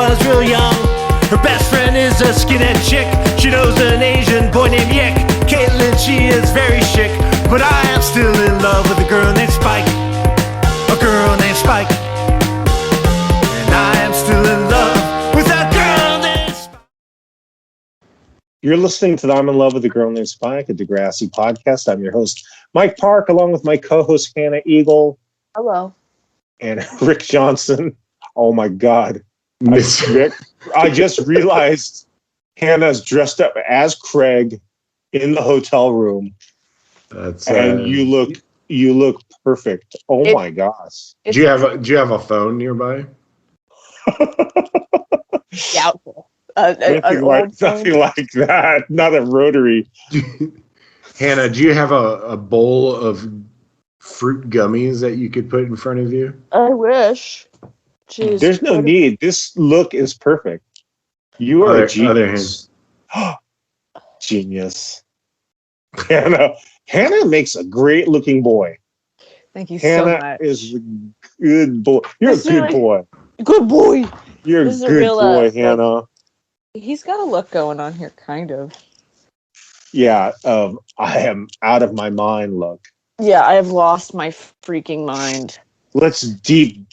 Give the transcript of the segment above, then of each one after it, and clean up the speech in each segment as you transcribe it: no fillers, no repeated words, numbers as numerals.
was real young. Her best friend is a skinhead chick. She knows an Asian boy named Yick. Caitlin, she is very chic, but I am still in love with a girl named Spike. A girl named Spike. And I am still in love with that girl named Spike. You're listening to the I'm in Love with a Girl Named Spike, a Degrassi podcast. I'm your host, Mike Park, along with my co-host, Hannah Eagle. Hello. And Rick Johnson. Oh, my God. Miss Rick. I just realized Hannah's dressed up as Craig in the hotel room. And you look perfect. Oh, my gosh. Do you have a phone nearby? Doubtful. Nothing like that. Not a rotary. Hannah, do you have a bowl of fruit gummies that you could put in front of you? I wish. Jeez, there's no need. This look is perfect. You are a genius. Genius. Hannah makes a great looking boy. Thank you so much. Hannah is a good boy. You're a good boy. Good boy. You're a good boy, Hannah. He's got a look going on here, kind of. Yeah, I am out of my mind look. Yeah, I have lost my freaking mind. Let's deep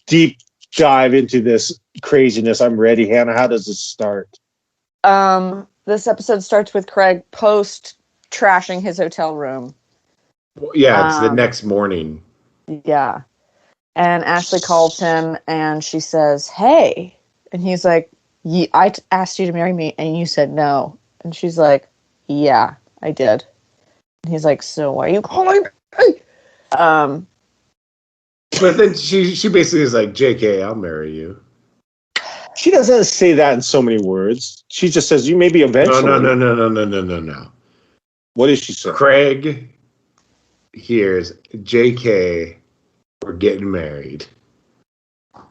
dive into this craziness. I'm ready. Hannah, how does this start? This episode starts with Craig trashing his hotel room. Well, yeah, it's the next morning. Yeah. And Ashley calls him and she says, "Hey." And he's like, "I asked you to marry me and you said no." And she's like, "Yeah, I did." And he's like, "So why are you calling me?" But then she basically is like, "JK, I'll marry you." She doesn't say that in so many words. She just says, "You maybe eventually." No. What does she say? Craig hears, "JK, we're getting married."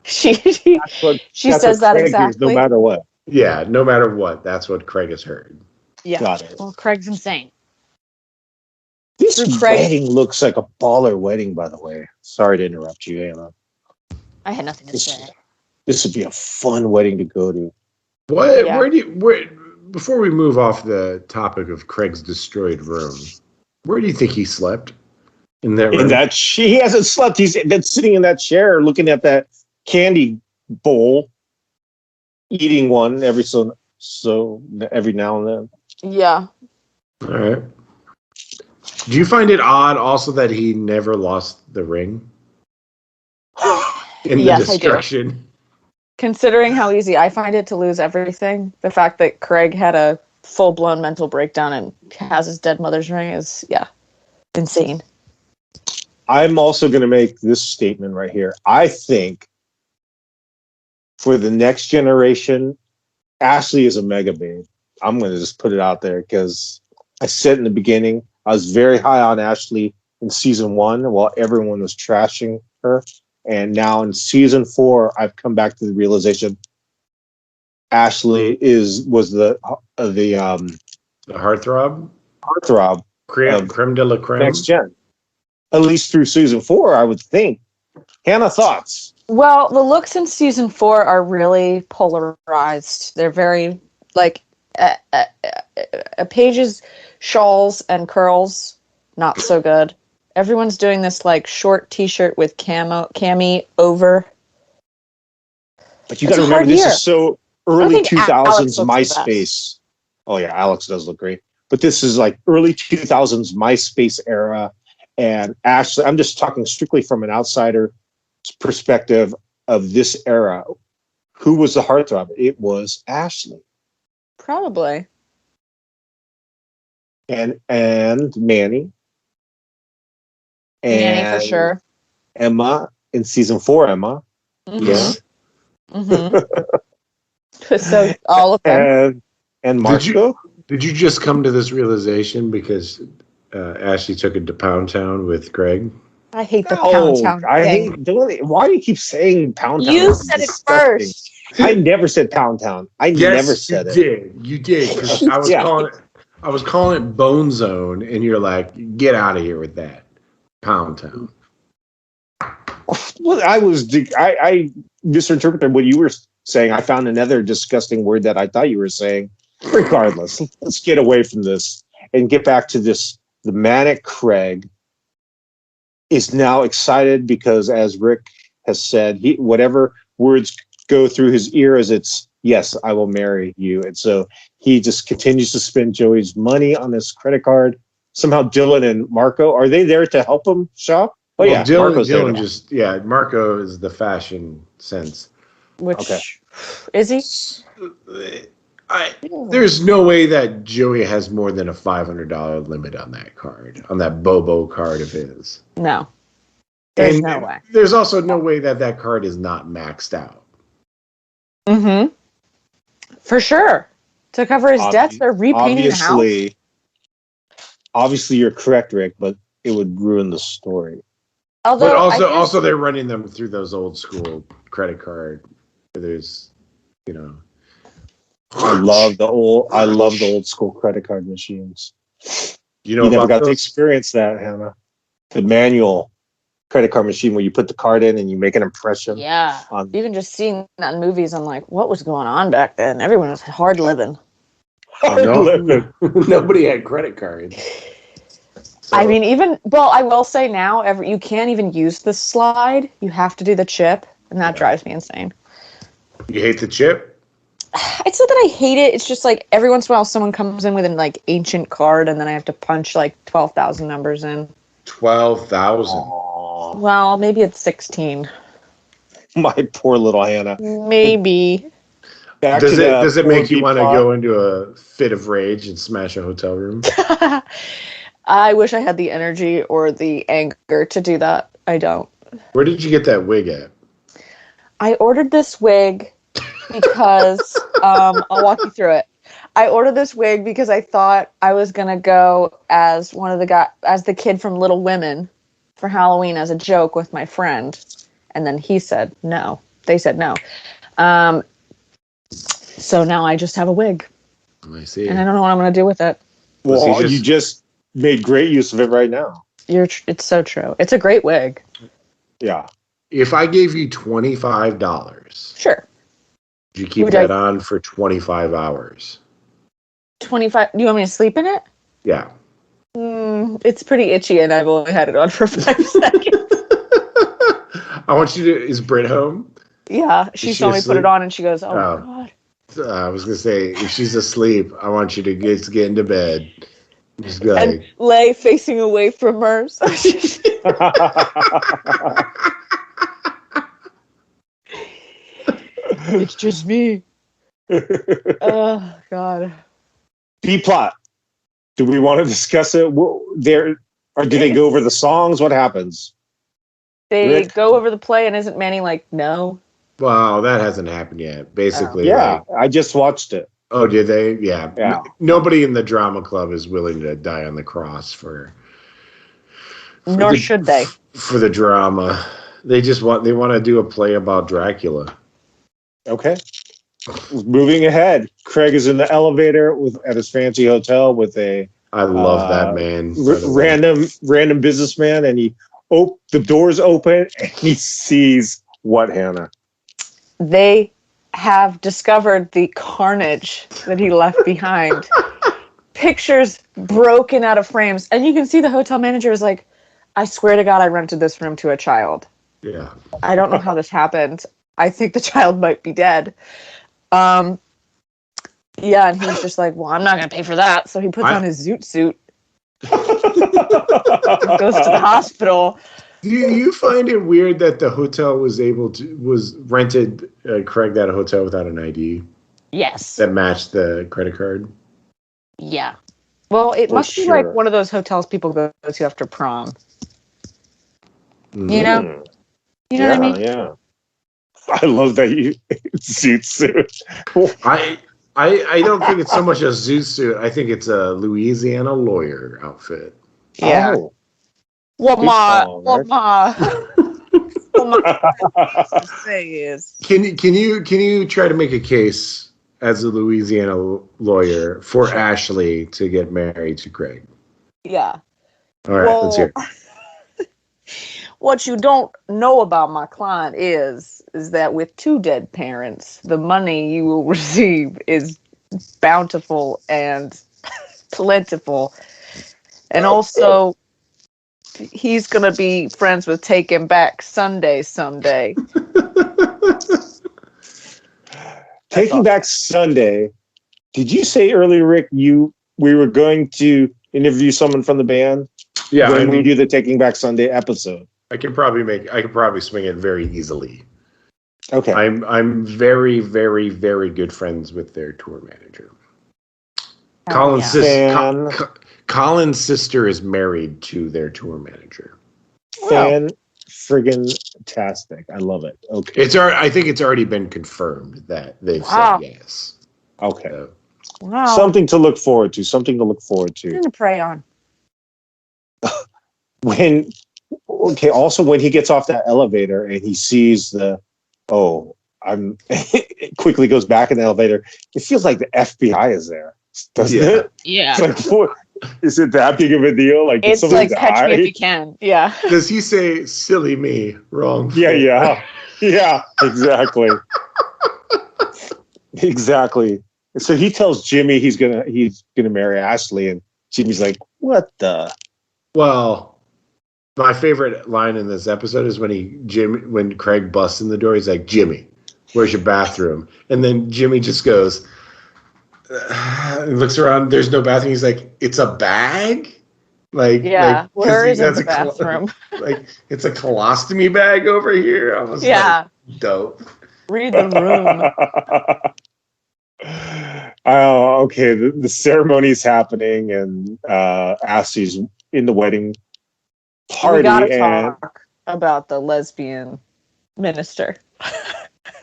She says that exactly. No matter what. Yeah, no matter what. That's what Craig has heard. Yeah. Got it. Well, Craig's insane. This wedding looks like a baller wedding, by the way. Sorry to interrupt you, Anna. I had nothing to say. This would be a fun wedding to go to. What? Yeah. Before we move off the topic of Craig's destroyed room, where do you think he slept? In that room? He hasn't slept. He's been sitting in that chair looking at that candy bowl, eating one every now and then. Yeah. All right. Do you find it odd also that he never lost the ring? In the destruction? I do. Considering how easy I find it to lose everything, the fact that Craig had a full-blown mental breakdown and has his dead mother's ring is, insane. I'm also going to make this statement right here. I think for the next generation, Ashley is a mega babe. I'm going to just put it out there because I said in the beginning, I was very high on Ashley in season 1 while everyone was trashing her. And now in season 4, I've come back to the realization Ashley was the heartthrob? Heartthrob. Creme de la creme? Next gen. At least through season 4, I would think. Hannah, thoughts? Well, the looks in season 4 are really polarized. They're very, Paige's shawls and curls, not so good. Everyone's doing this, short t-shirt with cami over. But you got to remember, this is so early 2000s MySpace. Oh, yeah, Alex does look great. But this is, early 2000s MySpace era. And Ashley, I'm just talking strictly from an outsider perspective of this era. Who was the heartthrob? It was Ashley. Probably. And Manny. Manny for sure. Emma in season 4, Emma. Mm-hmm. Yeah. Mm-hmm. So all of them. And Marco. Did you just come to this realization because Ashley took it to Pound Town with Craig? I hate the Pound Town thing. Why do you keep saying Pound Town? You said it first. I never said Pound Town. Never said it. You did. I was calling it Bone Zone, and you're like, get out of here with that. Pound Town. Well, I misinterpreted what you were saying, I found another disgusting word that I thought you were saying. Regardless, let's get away from this and get back to this. The manic Craig is now excited because, as Rick has said, whatever words go through his ear as it's, yes, I will marry you. And so he just continues to spend Joey's money on this credit card. Somehow Dylan and Marco, are they there to help him shop? Oh, Well, yeah. Dylan Marco is the fashion sense. Which is he? There's no way that Joey has more than a $500 limit on that card, on that Bobo card of his. No. There's no way. There's also no way that that card is not maxed out. Mm-hmm. For sure. To cover his debts, they're repainting the house. Obviously, you're correct, Rick, but it would ruin the story. Although, but also they're running them through those old school credit card. There's, I love the old school credit card machines. You never got to experience that, Hannah. The manual credit card machine where you put the card in and you make an impression. Yeah. Even just seeing that in movies, I'm like, what was going on back then? Everyone was hard living. Nobody had credit cards. So. I mean, I will say now, you can't even use the slide. You have to do the chip, and that drives me insane. You hate the chip? It's not that I hate it. It's just like every once in a while someone comes in with an ancient card, and then I have to punch 12,000 numbers in. 12,000? Well, maybe it's 16. My poor little Hannah. Maybe. Does it make you want to go into a fit of rage and smash a hotel room? I wish I had the energy or the anger to do that. I don't. Where did you get that wig at? I ordered this wig because I'll walk you through it. I ordered this wig because I thought I was gonna go as as the kid from Little Women for Halloween as a joke with my friend, and then he said no. They said no. So now I just have a wig. I see. And I don't know what I'm going to do with it. Well, you just made great use of it right now. It's so true. It's a great wig. Yeah. If I gave you $25, sure, would you keep that on for 25 hours? 25? Do you want me to sleep in it? Yeah. It's pretty itchy, and I've only had it on for 5 seconds. I want you to. Is Britt home? Yeah, she saw me put it on, and she goes, "Oh my god." I was gonna say, if she's asleep, I want you to get into bed. Just go and lay facing away from her. So it's just me. Oh God. B-plot. Do we want to discuss it? Or do they go over the songs? What happens? They go over the play, and isn't Manny like, no? Well, that hasn't happened yet. Basically, yeah, I just watched it. Oh, did they? Yeah. Yeah. Nobody in the drama club is willing to die on the cross for Nor should they. For the drama. They want to do a play about Dracula. Okay. Moving ahead, Craig is in the elevator at his fancy hotel with a I love that man. Random businessman, and the doors open and he sees what, Hannah? They have discovered the carnage that he left behind. Pictures broken out of frames. And you can see the hotel manager is like, I swear to God, I rented this room to a child. Yeah. I don't know how this happened. I think the child might be dead. Yeah, and he's just like, well, I'm not going to pay for that. So he puts on his zoot suit. Goes to the hospital. Do you find it weird that the hotel was rented Craig that hotel without an ID? Yes. That matched the credit card? Yeah. Well, it must be like one of those hotels people go to after prom. You know? You know what I mean? Yeah. I love that you zoot suit. I don't think it's so much a zoot suit. I think it's a Louisiana lawyer outfit. Yeah. Oh. What my say is, can you try to make a case as a Louisiana lawyer for Ashley to get married to Craig? Yeah. All right, let's hear it. What you don't know about my client is is that with 2 dead parents, the money you will receive is bountiful and plentiful. And also, he's going to be friends with Taking Back Sunday someday. Taking Back Sunday. Did you say earlier, Rick, we were going to interview someone from the band? Yeah, when we do the Taking Back Sunday episode. I could probably swing it very easily. Okay. I'm very, very, very good friends with their tour manager. Colin's sister is married to their tour manager. Fan friggin' tastic. I love it. Okay. I think it's already been confirmed that they've said yes. Okay. Wow. Something to look forward to. Something to pray on. Also when he gets off that elevator and he sees quickly goes back in the elevator, it feels like the FBI is there, doesn't it? Yeah. It's like, is it that big of a deal? Like, it's like Catch Me If You Can. Yeah. Does he say silly me wrong? Yeah, exactly. Exactly. So he tells Jimmy he's gonna marry Ashley, and Jimmy's like, what the? Well, my favorite line in this episode is when Craig busts in the door. He's like, Jimmy, where's your bathroom? And then Jimmy just goes, looks around. There's no bathroom. He's like, it's a bag. Where is the bathroom? Like, it's a colostomy bag over here. I was like, dope. Read the room. Oh, okay. The ceremony's happening, and Ashley's in the wedding party. We gotta talk about the lesbian minister.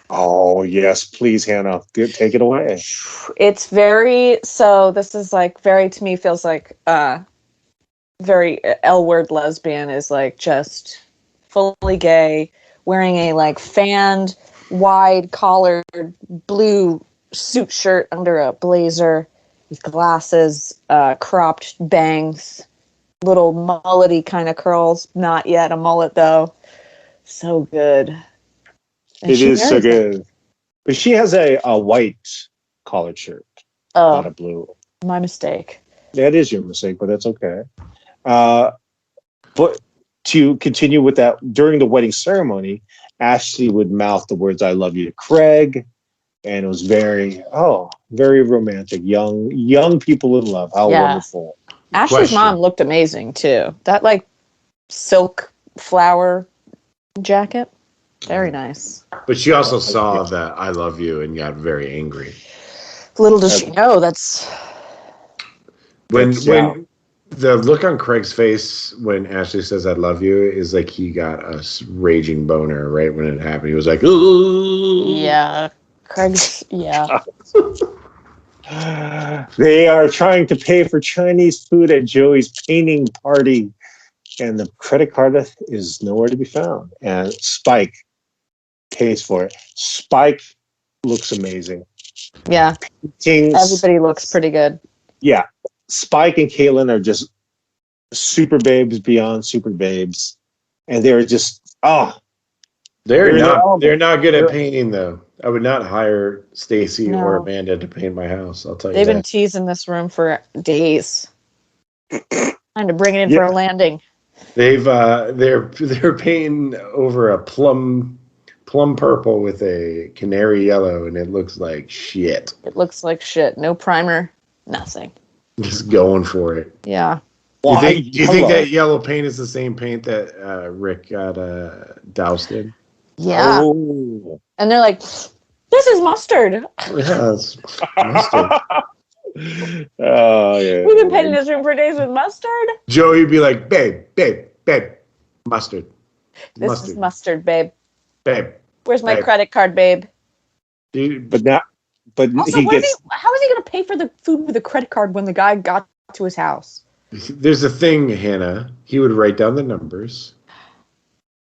Oh yes, please, Hannah, take it away. It's this is like very, to me, feels like very L-word lesbian is like just fully gay, wearing a like fanned, wide collared blue suit shirt under a blazer, with glasses, cropped bangs, little mullety kind of curls. Not yet a mullet though. So good. And it is so good. But she has a white collared shirt, not a blue. My mistake. That is your mistake, but that's okay. But to continue with that, during the wedding ceremony, Ashley would mouth the words "I love you" to Craig, and it was very romantic. Young people in love. How wonderful! Ashley's mom looked amazing too. That like silk flower jacket, very nice. But she also saw that "I love you" and got very angry. Little does she know that's when the look on Craig's face when Ashley says "I love you" is like he got a raging boner right when it happened. He was like, "Ooh." Yeah, Craig's They are trying to pay for Chinese food at Joey's painting party, and the credit card is nowhere to be found. And Spike pays for it. Spike looks amazing. Yeah, everybody looks pretty good. Yeah. Spike and Caitlin are just super babes beyond super babes, and they're just they're not good at painting though. I would not hire Stacy or Amanda to paint my house. I'll tell you. They've been teasing this room for days, trying to bring it in for a landing. They're painting over a plum purple with a canary yellow, and it looks like shit. It looks like shit. No primer, nothing. Just going for it. Yeah. Do you think that yellow paint is the same paint that Rick got doused in? Yeah. Oh. And they're like, this is mustard. Yeah, it's mustard. Oh, yeah. We've been painting this room for days with mustard. Joey would be like, babe, mustard. This is mustard, babe. Babe. Where's my credit card, babe? Dude, also, how is he going to pay for the food with a credit card when the guy got to his house? There's a thing, Hannah. He would write down the numbers,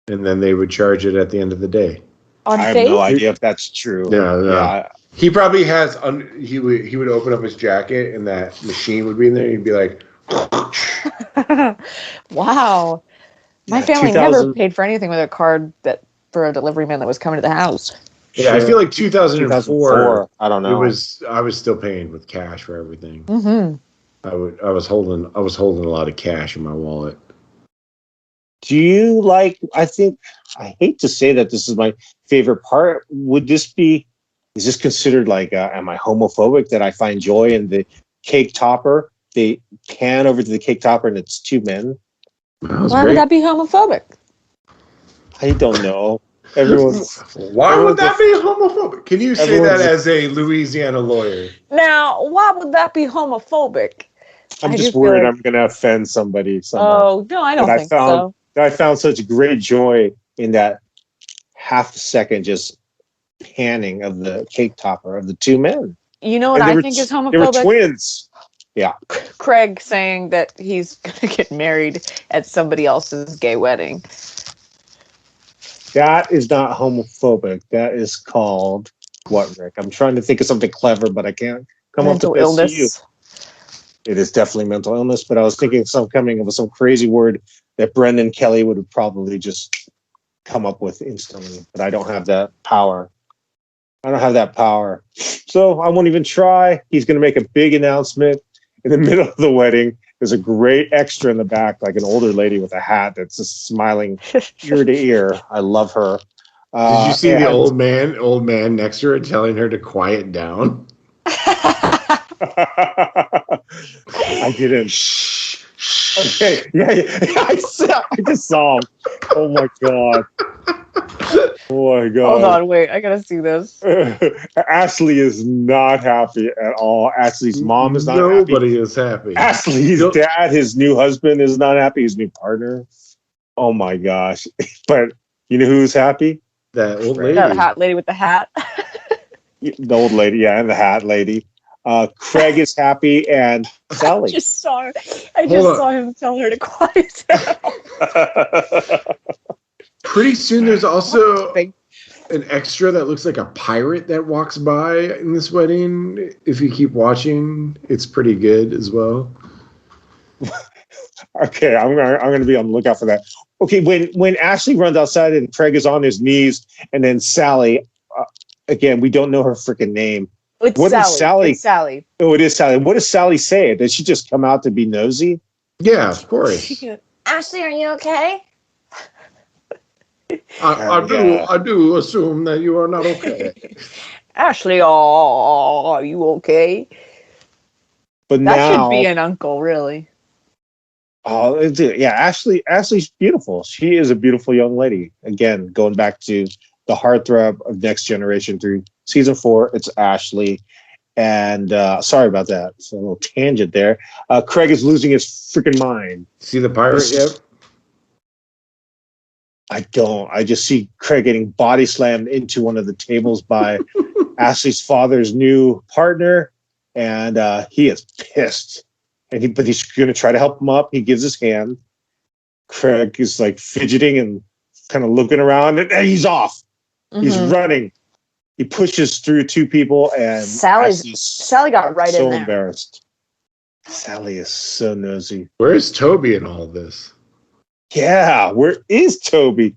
and then they would charge it at the end of the day. I have no idea if that's true. No. Yeah, he probably has. He would open up his jacket, and that machine would be in there. And he'd be like, "Wow, my family never paid for anything with a card that for a delivery man that was coming to the house. Yeah, I feel like 2004. I don't know. I was still paying with cash for everything. Mm-hmm. I was holding a lot of cash in my wallet. Do you like? I hate to say that this is my favorite part. Is this considered like? Am I homophobic that I find joy in the cake topper? They pan over to the cake topper and it's two men. Why would that be homophobic? I don't know. Why would that be homophobic? Can you say that as a Louisiana lawyer? Now, why would that be homophobic? I'm just worried I'm going to offend somebody somehow. Oh, no, I don't think so. I found such great joy in that half second just panning of the cake topper of the two men. You know what I think is homophobic? They were twins. Yeah. Craig saying that he's going to get married at somebody else's gay wedding. That is not homophobic. That is called what, Rick? I'm trying to think of something clever, but I can't come up with illness. It is definitely mental illness, but I was thinking coming up with some crazy word that Brendan Kelly would have probably just come up with instantly, but I don't have that power. So I won't even try. He's going to make a big announcement in the middle of the wedding. There's a great extra in the back, like an older lady with a hat that's just smiling ear to ear. I love her. Did you see the old man next to her telling her to quiet down? I didn't. Okay. Yeah. I just saw him. Oh my god. Hold on, wait. I gotta see this. Ashley is not happy at all. Ashley's mom is not happy. Nobody is happy. Ashley's dad, his new husband, is not happy. His new partner. Oh my gosh. But you know who's happy? That old lady. That hot lady with the hat. The old lady, yeah, and the hat lady. Craig is happy, and Sally. I just saw him tell her to quiet down. Pretty soon, there's also an extra that looks like a pirate that walks by in this wedding. If you keep watching, it's pretty good as well. Okay, I'm gonna be on the lookout for that. Okay, when Ashley runs outside and Craig is on his knees, and then Sally, again, we don't know her freaking name. It's Sally. It's Sally. Oh, it is Sally. What does Sally say? Does she just come out to be nosy? Yeah, of course. Ashley, are you okay? I do assume that you are not okay. Ashley, are you okay? But that now, should be an uncle, really. Oh, yeah. Ashley's beautiful. She is a beautiful young lady. Again, going back to the heartthrob of Next Generation through season 4, it's Ashley. And sorry about that. It's a little tangent there. Craig is losing his freaking mind. See the pirate yet? I don't. I just see Craig getting body slammed into one of the tables by Ashley's father's new partner, and he is pissed. But he's going to try to help him up. He gives his hand. Craig is like fidgeting and kind of looking around, and he's off. Mm-hmm. He's running. He pushes through two people, and Sally got right in there. So embarrassed. Sally is so nosy. Where's Toby in all this? Yeah, where is Toby?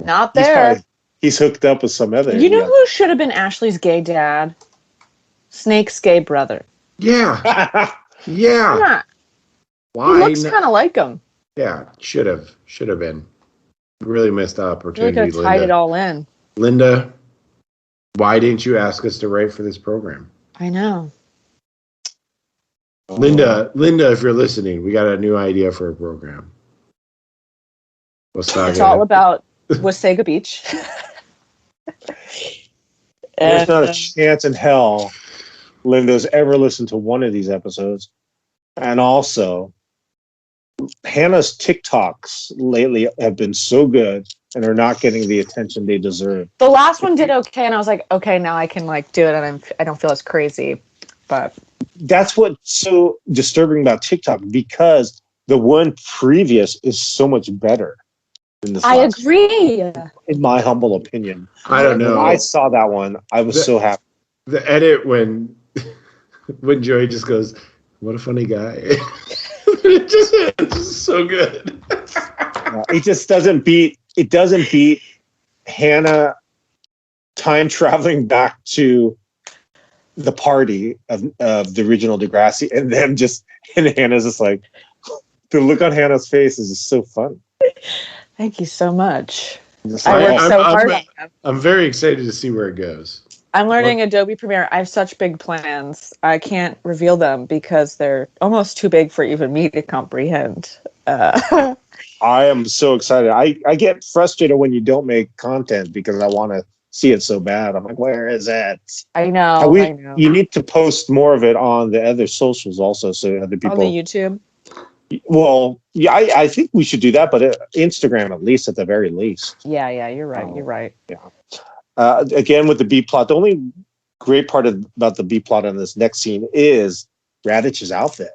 Not there. He's hooked up with some other. You know who should have been Ashley's gay dad? Snake's gay brother. Yeah. Yeah. Not. Why? He looks kind of like him. Yeah, should have been. Really missed the opportunity. Really could have tied it all in. Linda, why didn't you ask us to write for this program? I know. Linda, if you're listening, we got a new idea for a program. It's all about Wasaga Beach. There's not a chance in hell Linda's ever listened to one of these episodes. And also, Hannah's TikToks lately have been so good and are not getting the attention they deserve. The last one did okay, and I was like, okay, now I can like do it, and I don't feel as crazy. But that's what's so disturbing about TikTok, because the one previous is so much better. I agree. In my humble opinion. I don't know. When I saw that one, I was so happy. The edit when Joey just goes, "What a funny guy." it's just so good. It just doesn't beat Hannah time traveling back to the party of the original Degrassi, and then and Hannah's just like, the look on Hannah's face is just so fun. Thank you so much. Just I like, worked so hard on them. I'm very excited to see where it goes. I'm learning Adobe Premiere. I have such big plans. I can't reveal them because they're almost too big for even me to comprehend. I am so excited. I get frustrated when you don't make content because I want to see it so bad. I'm like, where is it? I know. You need to post more of it on the other socials also, so other people. On the YouTube? Well, yeah, I think we should do that, but Instagram at least, at the very least. Yeah, you're right. You're right. Yeah. Again, with the B plot, the only great part about the B plot on this next scene is Radditch is out there.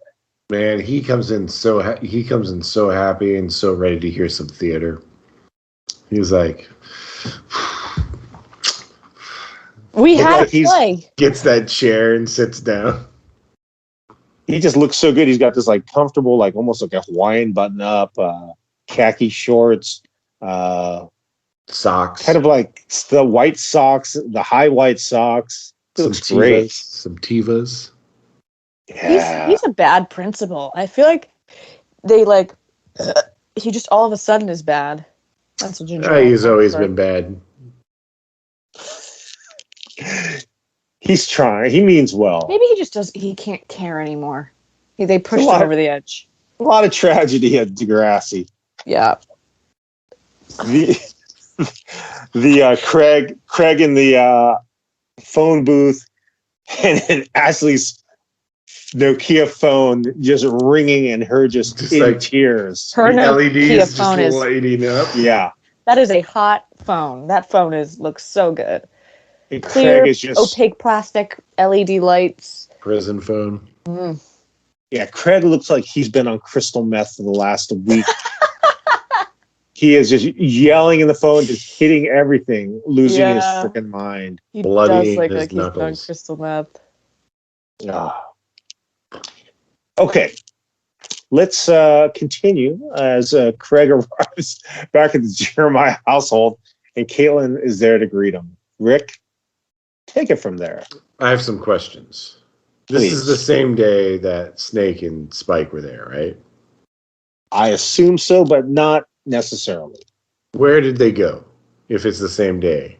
Man, he comes in so happy and so ready to hear some theater. He's like, we had to play. Gets that chair and sits down. He just looks so good. He's got this like comfortable, like almost like a Hawaiian button up, khaki shorts, socks, kind of like the white socks, the high white socks. Looks great. Some Tivas. Yeah. He's a bad principal. I feel like they like he just all of a sudden is bad. That's what Ginger. He's always been bad. He's trying. He means well. Maybe he just does. He can't care anymore. They pushed him over the edge. A lot of tragedy at Degrassi. Yeah. The Craig in the phone booth, and then Ashley's Nokia phone just ringing, and her just in like tears. Her Nokia phone is lighting up. Yeah. That is a hot phone. That phone looks so good. And clear, Craig is just opaque plastic LED lights. Prison phone. Mm. Yeah, Craig looks like he's been on crystal meth for the last week. He is just yelling in the phone, just hitting everything, losing his freaking mind. He bloody does look his like knuckles. he's on crystal meth. Okay, let's continue as Craig arrives back at the Jeremiah household, and Caitlin is there to greet him. Rick, take it from there. I have some questions. This is the same day that Snake and Spike were there, right? I assume so, but not necessarily. Where did they go, if it's the same day?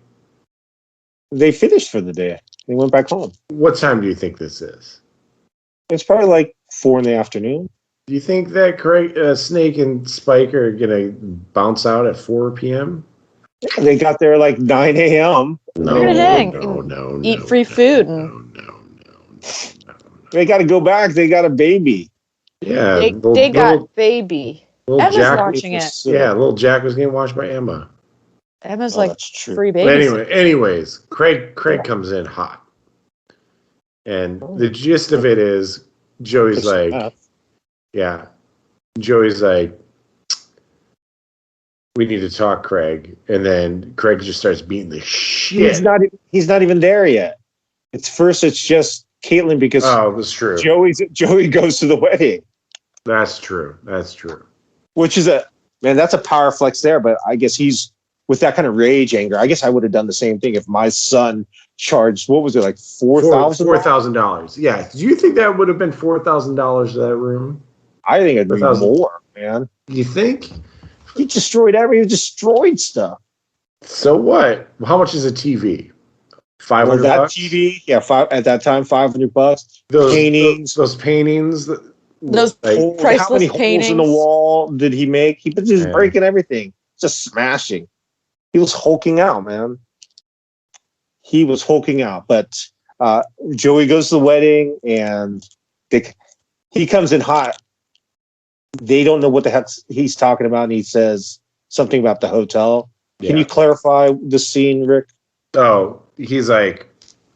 They finished for the day. They went back home. What time do you think this is? It's probably like 4 p.m. Do you think that Snake and Spike are going to bounce out at 4 p.m.? Yeah, they got there like 9 a.m. No, we're gonna hang eat free food. No. They got to go back. They got a baby. Yeah. They got baby. Emma's Jack watching it. Yeah, little Jack was getting watched by Emma. Emma's like free baby. But anyways, Craig comes in hot. And the gist of it is Joey's like, Joey's like, we need to talk, Craig. And then Craig just starts beating the shit. He's not even there yet. It's just Caitlin because that's true. Joey goes to the wedding. That's true. Which is that's a power flex there, but I guess he's with that kind of rage anger. I guess I would have done the same thing if my son charged, what was it, like $4,000? $4,000. Yeah. Do you think that would have been $4,000 to that room? I think it'd be more, man. You think? He destroyed stuff. So what? How much is a TV? $500. That TV, at that time, $500. Those paintings. Those priceless how many paintings. Holes in the wall did he make? He was just breaking everything, just smashing. He was hulking out, man. He was hulking out. But Joey goes to the wedding, and he comes in hot. They don't know what the heck he's talking about, and he says something about the hotel. Can you clarify the scene, Rick? Oh, he's like,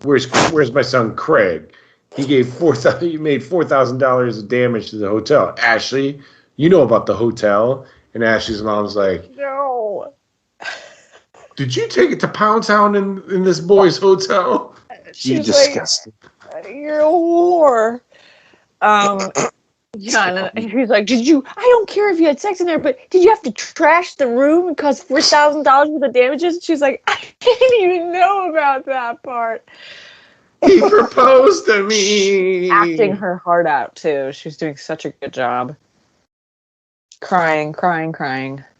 "Where's my son Craig? He made $4,000 of damage to the hotel. Ashley, you know about the hotel?" And Ashley's mom's like, "No. Did you take it to Pound Town in this boy's hotel?" You disgusting. Like, you're a whore. Yeah, and then he's like, I don't care if you had sex in there, but did you have to trash the room and cause $4,000 worth of damages? And she's like, I didn't even know about that part. He proposed to me. Acting her heart out, too. She's doing such a good job. Crying.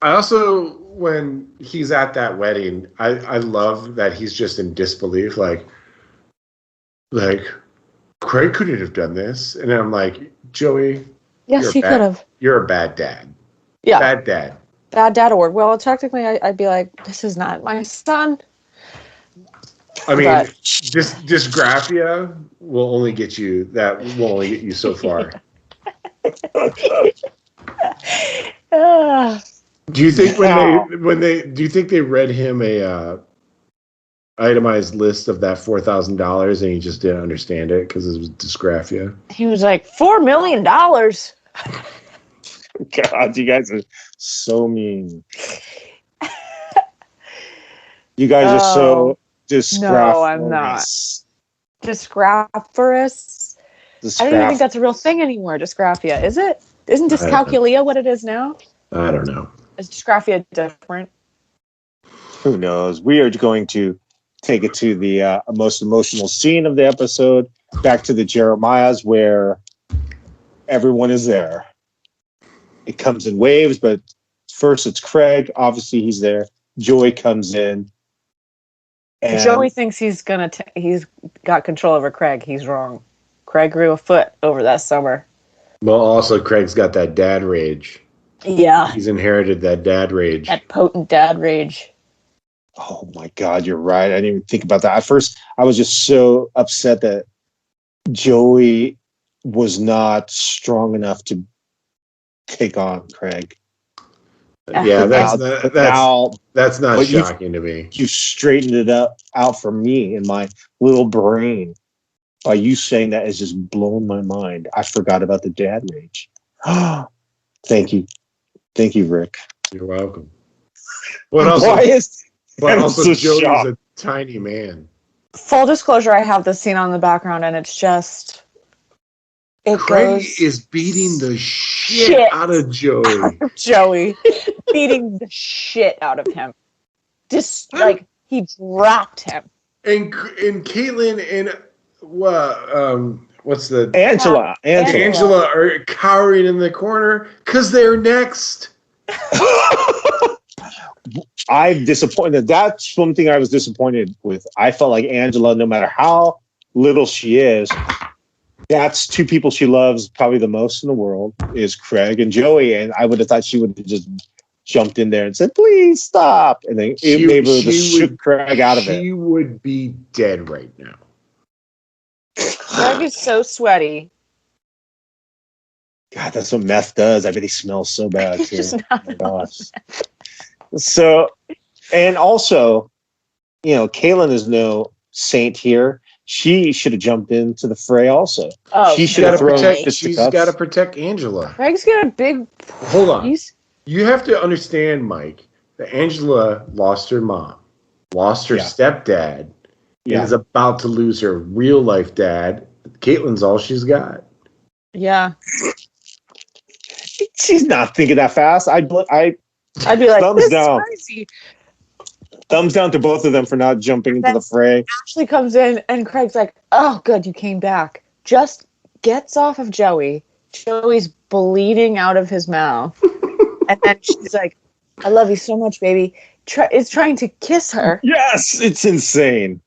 I also, when he's at that wedding, I love that he's just in disbelief, like Craig couldn't have done this. And I'm like, Joey, Yes, he could have. You're a bad dad. Yeah. Bad dad. Bad dad award. Well, technically, I'd be like, this is not my son. I mean, But- dysgraphia will only get you so far. Do you think do you think they read him a itemized list of that $4,000 and he just didn't understand it because it was dysgraphia? He was like, $4 million. God, you guys are so mean. You guys are so dysgraphorous. No, I'm not. Dysgraphorous? I don't even think that's a real thing anymore, dysgraphia. Is it? Isn't dyscalculia what it is now? I don't know. Is dysgraphia different? Who knows? We are going to take it to the most emotional scene of the episode, back to the Jeremiahs, where everyone is there. It comes in waves, but first it's Craig. Obviously, he's there. Joey comes in. And Joey thinks he's got control over Craig. He's wrong. Craig grew a foot over that summer. Well, also, Craig's got that dad rage. Yeah. He's inherited that dad rage. That potent dad rage. Oh my God, you're right. I didn't even think about that. At first, I was just so upset that Joey was not strong enough to take on Craig. Yeah, that's not shocking to me. You straightened it out for me in my little brain. By you saying that has just blown my mind. I forgot about the dad rage. Thank you, Rick. You're welcome. But also, so Joey's shocked. a tiny man. Full disclosure, I have this scene on the background, and it's just... Craig is beating the shit out of Joey. Joey. Beating the shit out of him. Just, like, he dropped him. And Caitlin and... what's the Angela are cowering in the corner because they're next. I'm disappointed. That's one thing I was disappointed with. I felt like Angela, no matter how little she is, that's two people she loves probably the most in the world is Craig and Joey. And I would have thought she would have just jumped in there and said, please stop. And then maybe just shook Craig out of it. She would be dead right now. Craig is so sweaty. God, that's what meth does. I bet he smells so bad too. Just Oh my gosh. So, and also, Kaylin is no saint here. She should have jumped into the fray also. Oh, she should have thrown She's got to protect Angela. Craig's got a big... Hold on. You have to understand, Mike, that Angela lost her mom, lost her stepdad, and is about to lose her real life dad. Caitlin's all she's got. Yeah. She's not thinking that fast. I'd be like, thumbs down. Crazy. Thumbs down to both of them for not jumping into the fray. Ashley comes in and Craig's like, oh, good, you came back. Just gets off of Joey. Joey's bleeding out of his mouth. And then she's like, I love you so much, baby. Is trying to kiss her. Yes, it's insane.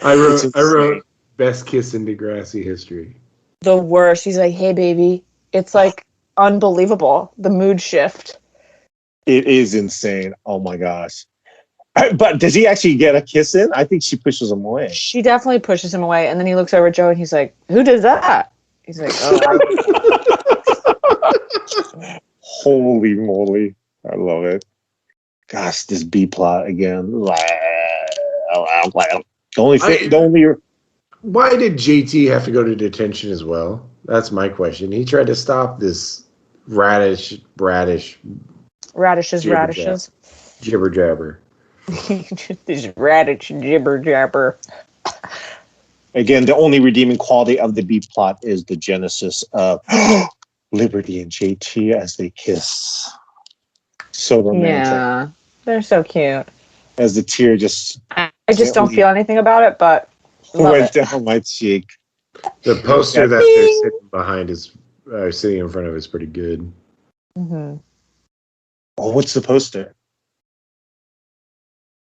I wrote best kiss in Degrassi history. The worst. She's like, hey, baby. It's like unbelievable. The mood shift. It is insane. Oh my gosh. But does he actually get a kiss in? I think she pushes him away. She definitely pushes him away. And then he looks over at Joe and he's like, who did that? He's like, oh. Holy moly. I love it. Gosh, this B plot again. Why did JT have to go to detention as well? That's my question. He tried to stop this radishes. Jibber jabber. This radish jibber jabber. Again, the only redeeming quality of the B plot is the genesis of Liberty and JT as they kiss. So romantic. Yeah, they're so cute. As the tear just I just don't feel anything about it, but love went it. down my cheek. The poster that they're sitting behind is sitting in front of is pretty good. Mm-hmm. Oh, what's the poster?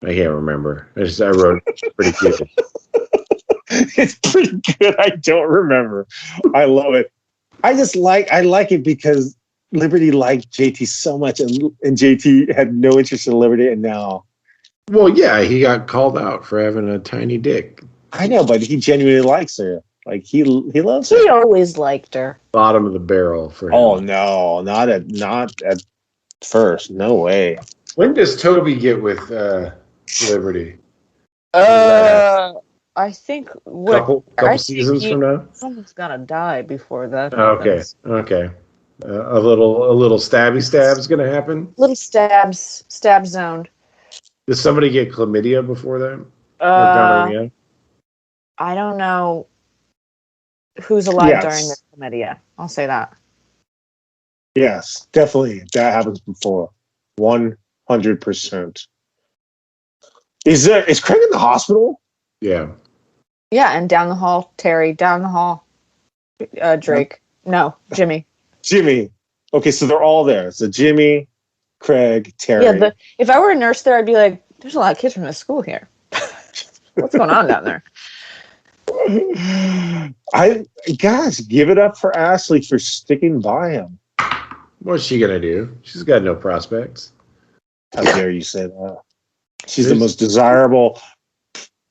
I can't remember. I wrote it's pretty good. It's pretty good. I don't remember. I love it. I like it because Liberty liked JT so much, and JT had no interest in Liberty, and now. Well, yeah, he got called out for having a tiny dick. I know, but he genuinely likes her. Like he loves her. He always liked her. Bottom of the barrel for him. Oh no, not at first. No way. When does Toby get with Liberty? I think Couple seasons from now. Someone's gotta die before that. Okay, happens. okay. A little stabby stab's gonna happen. Little stab zoned. Does somebody get chlamydia before that? Or gonorrhea? I don't know who's alive Yes. during the chlamydia. I'll say that. Yes, definitely. That happens before. 100%. Is Craig in the hospital? Yeah. Yeah, and down the hall, Terry. Down the hall, Drake. No, Jimmy. Jimmy. Okay, so they're all there. So Jimmy, Craig, Terry. Yeah, if I were a nurse there, I'd be like, there's a lot of kids from this school here. What's going on down there? Guys, give it up for Ashley for sticking by him. What's she gonna do? She's got no prospects. How dare you say that? She's the most desirable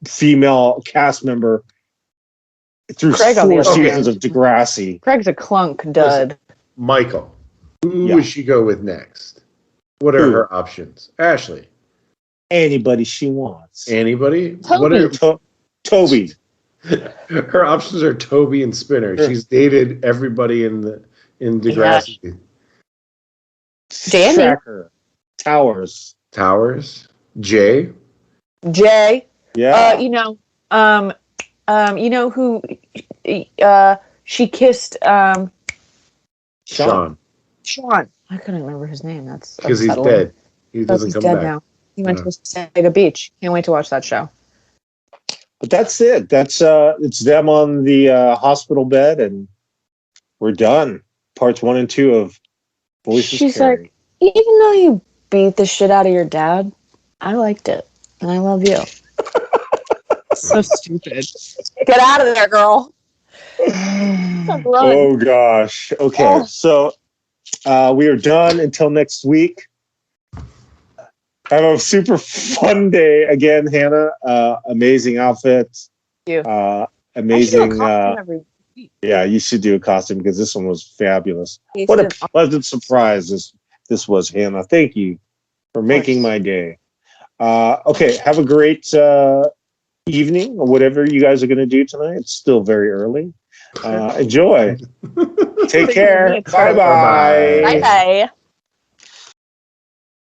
female cast member through Craig, on the 4 other seasons hand. of Degrassi. Craig's a clunk dud. Michael. Who Yeah. would she go with next? What are Who? her options? Ashley. Anybody she wants. Anybody? Toby. What are Toby. her options? Are Toby and Spinner. Sure. She's dated everybody in Degrassi. Danny. Tracker. Towers. Towers. Jay. Jay. Yeah. You know who she kissed Sean. Sean. I couldn't remember his name. That's Because he's unsettling. dead. He doesn't He's come dead back. now. He went Yeah. to Sega Beach. Can't wait to watch that show. But that's it. That's it's them on the hospital bed, and we're done. Parts 1 and 2 of Voices. She's Carry. like, even though you beat the shit out of your dad, I liked it. And I love you. So stupid. Get out of there, girl. Run. Oh gosh. Okay, Oh. so we are done until next week. Have a super fun day again, Hannah. Amazing outfits. Thank you. I should do a Amazing. costume every week. Yeah, you should do a costume because this one was fabulous. It's What a an- pleasant surprise this was, Hannah. Thank you for making my day. Okay, have a great evening or whatever you guys are going to do tonight. It's still very early. Enjoy. Take care. Bye-bye. Bye-bye.